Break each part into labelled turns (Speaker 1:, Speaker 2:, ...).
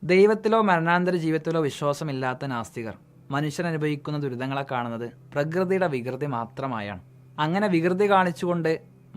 Speaker 1: ദൈവത്തിലോ മരണാന്തര ജീവിതത്തിലോ വിശ്വാസമില്ലാത്ത നാസ്തികർ മനുഷ്യൻ അനുഭവിക്കുന്ന ദുരിതങ്ങളെ കാണുന്നത് പ്രകൃതിയുടെ വികൃതി മാത്രമായാണ്. അങ്ങനെ വികൃതി കാണിച്ചുകൊണ്ട്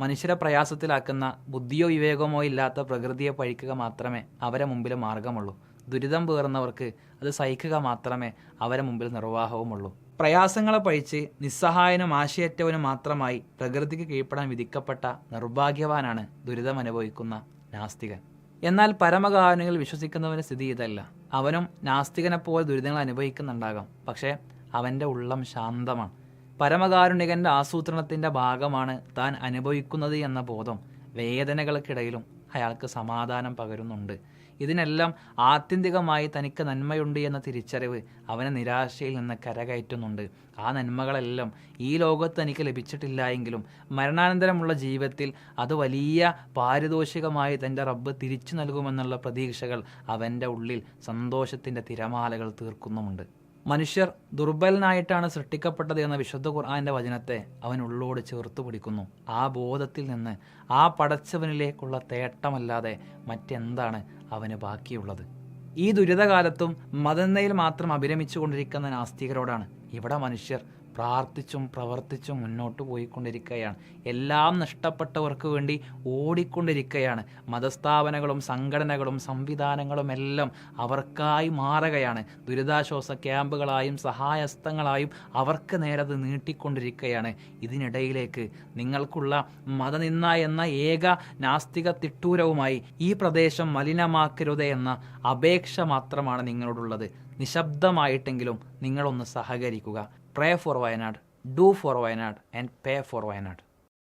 Speaker 1: മനുഷ്യരെ പ്രയാസത്തിലാക്കുന്ന ബുദ്ധിയോ വിവേകമോ ഇല്ലാത്ത പ്രകൃതിയെ പഴിക്കുക മാത്രമേ അവരെ മുമ്പിൽ മാർഗമുള്ളൂ. ദുരിതം പേറുന്നവർക്ക് അത് സഹിക്കുക മാത്രമേ അവരെ മുമ്പിൽ നിർവാഹവുമുള്ളൂ. പ്രയാസങ്ങളെ പഴിച്ച് നിസ്സഹായനും ആശയറ്റവനും മാത്രമായി പ്രകൃതിക്ക് കീഴ്പ്പെടാൻ വിധിക്കപ്പെട്ട നിർഭാഗ്യവാനാണ് ദുരിതം അനുഭവിക്കുന്ന നാസ്തികൻ. എന്നാൽ പരമകാരുണികൾ വിശ്വസിക്കുന്നവൻ്റെ സ്ഥിതി ഇതല്ല. അവനും നാസ്തികനെപ്പോലെ ദുരിതങ്ങൾ അനുഭവിക്കുന്നുണ്ടാകാം, പക്ഷേ അവൻ്റെ ഉള്ളം ശാന്തമാണ്. പരമകാരുണികൻ്റെ ആസൂത്രണത്തിൻ്റെ ഭാഗമാണ് താൻ അനുഭവിക്കുന്നത് എന്ന ബോധം വേദനകൾക്കിടയിലും അയാൾക്ക് സമാധാനം പകരുന്നുണ്ട്. ഇതിനെല്ലാം ആത്യന്തികമായി തനിക്ക് നന്മയുണ്ട് എന്ന തിരിച്ചറിവ് അവനെ നിരാശയിൽ നിന്ന് കരകയറ്റുന്നുണ്ട്. ആ നന്മകളെല്ലാം ഈ ലോകത്ത് തനിക്ക് ലഭിച്ചിട്ടില്ല എങ്കിലും മരണാനന്തരമുള്ള ജീവിതത്തിൽ അത് വലിയ പാരിതോഷികമായി തൻ്റെ റബ്ബ് തിരിച്ചു നൽകുമെന്നുള്ള പ്രതീക്ഷകൾ അവൻ്റെ ഉള്ളിൽ സന്തോഷത്തിൻ്റെ തിരമാലകൾ തീർക്കുന്നുമുണ്ട്. മനുഷ്യർ ദുർബലനായിട്ടാണ് സൃഷ്ടിക്കപ്പെട്ടത് എന്ന വിശുദ്ധ ഖുർആന്റെ വചനത്തെ അവൻ ഉള്ളോട് ചേർത്തു പിടിക്കുന്നു. ആ ബോധത്തിൽ നിന്ന് ആ പടച്ചവനിലേക്കുള്ള തേട്ടമല്ലാതെ മറ്റെന്താണ് അവന് ബാക്കിയുള്ളത്? ഈ ദുരിതകാലത്തും മതന്നയിൽ മാത്രം അഭിരമിച്ചു കൊണ്ടിരിക്കുന്ന നാസ്തികരോടാണ് ഇവിടെ മനുഷ്യർ പ്രാർത്ഥിച്ചും പ്രവർത്തിച്ചും മുന്നോട്ട് പോയിക്കൊണ്ടിരിക്കുകയാണ്. എല്ലാം നഷ്ടപ്പെട്ടവർക്ക് വേണ്ടി ഓടിക്കൊണ്ടിരിക്കുകയാണ്. മതസ്ഥാപനങ്ങളും സംഘടനകളും സംവിധാനങ്ങളും എല്ലാം അവർക്കായി മാറുകയാണ്. ദുരിതാശ്വാസ ക്യാമ്പുകളായും സഹായഹസ്തങ്ങളായും അവർക്ക് നേരത് നീട്ടിക്കൊണ്ടിരിക്കുകയാണ്. ഇതിനിടയിലേക്ക് നിങ്ങൾക്കുള്ള മതനിന്ദ എന്ന ഏക നാസ്തിക തിട്ടൂരവുമായി ഈ പ്രദേശം മലിനമാക്കരുത് എന്ന അപേക്ഷ മാത്രമാണ് നിങ്ങളോടുള്ളത്. നിശബ്ദമായിട്ടെങ്കിലും നിങ്ങളൊന്ന് സഹകരിക്കുക. Pray for Wayanad, do for Wayanad, and pay for Wayanad.